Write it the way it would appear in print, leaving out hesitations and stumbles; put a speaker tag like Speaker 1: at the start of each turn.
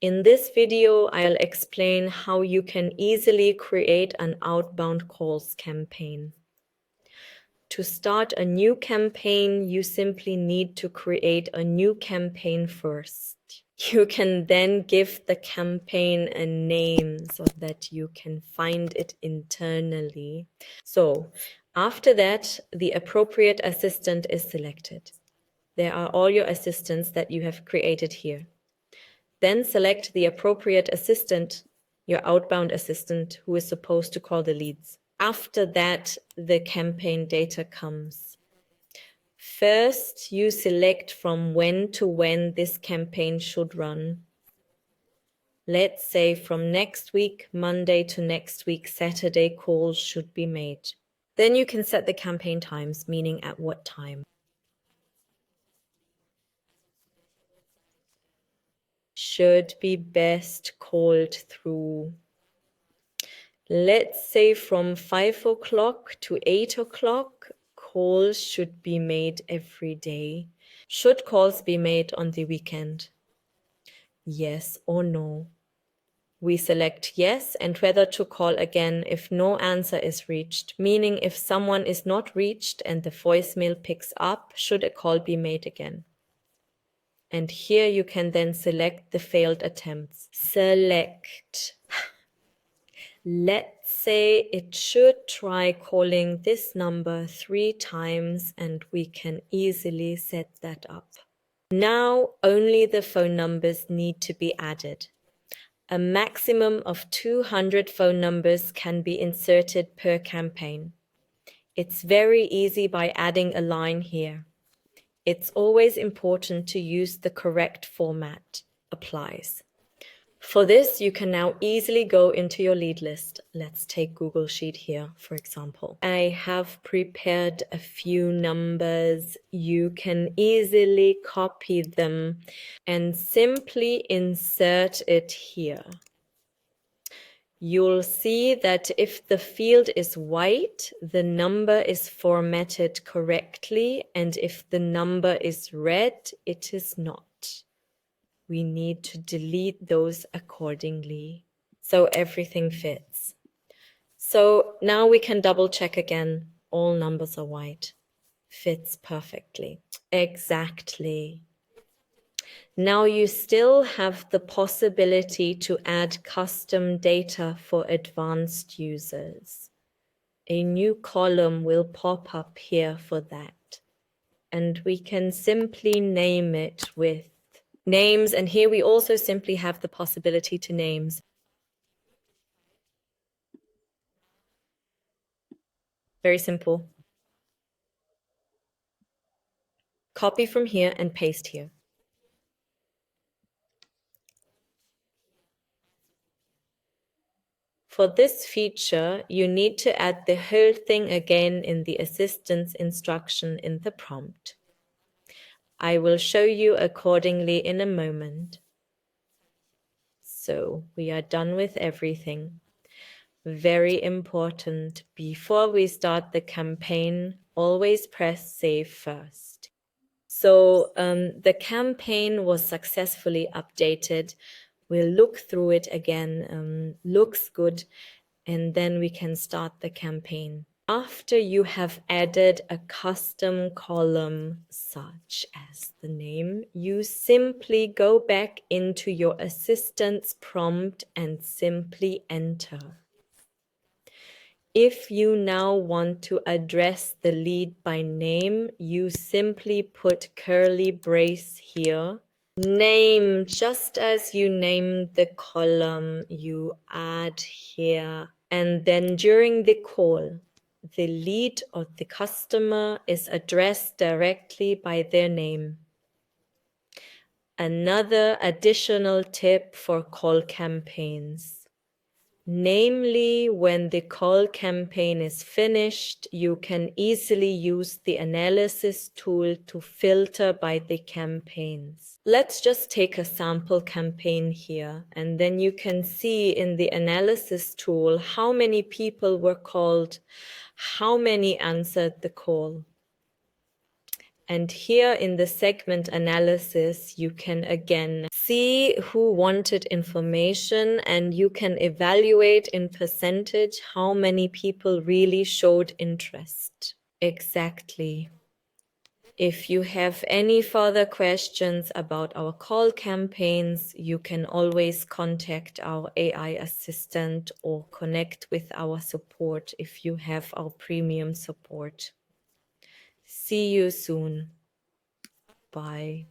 Speaker 1: In this video, I'll explain how you can easily create an outbound calls campaign. To start a new campaign, you simply need to create a new campaign first. You can then give the campaign a name so that you can find it internally. So after that, the appropriate assistant is selected. There are all your assistants that you have created here. Then select the appropriate assistant, your outbound assistant, who is supposed to call the leads. After that, the campaign data comes. First, you select from when to when this campaign should run. Let's say from next week, Monday to next week, Saturday, calls should be made. Then you can set the campaign times, meaning at what time. Should be best called through. Let's say from 5 o'clock to 8 o'clock, calls should be made every day. Should calls be made on the weekend? Yes or no? We select yes and whether to call again if no answer is reached, meaning if someone is not reached and the voicemail picks up, should a call be made again? And here you can then select the failed attempts. Select. Let's say it should try calling this number 3 times and we can easily set that up. Now only the phone numbers need to be added. A maximum of 200 phone numbers can be inserted per campaign. It's very easy by adding a line here. It's always important to use the correct format. Applies. For this, you can now easily go into your lead list. Let's take Google Sheet here, for example. I have prepared a few numbers. You can easily copy them and simply insert it here. You'll see that if the field is white, the number is formatted correctly, and if the number is red, it is not. We need to delete those accordingly, so everything fits. So now we can double check again. All numbers are white. Fits perfectly. Exactly. Now you still have the possibility to add custom data for advanced users. A new column will pop up here for that. And we can simply name it with names, and here we also simply have the possibility to names. Very simple. Copy from here and paste here. For this feature, you need to add the whole thing again in the assistance instruction in the prompt. I will show you accordingly in a moment. So we are done with everything. Very important, before we start the campaign, always press save first. So the campaign was successfully updated. We'll look through it again, looks good, and then we can start the campaign. After you have added a custom column such as the name, you simply go back into your assistant's prompt and simply enter. If you now want to address the lead by name, you simply put curly brace here. Name, just as you named the column, you add here. And then during the call, the lead or the customer is addressed directly by their name. Another additional tip for call campaigns. Namely, when the call campaign is finished, you can easily use the analysis tool to filter by the campaigns. Let's just take a sample campaign here, and then you can see in the analysis tool how many people were called, how many answered the call. And here in the segment analysis, you can again see who wanted information, and you can evaluate in percentage how many people really showed interest. Exactly. If you have any further questions about our call campaigns, you can always contact our AI assistant or connect with our support if you have our premium support. See you soon. Bye.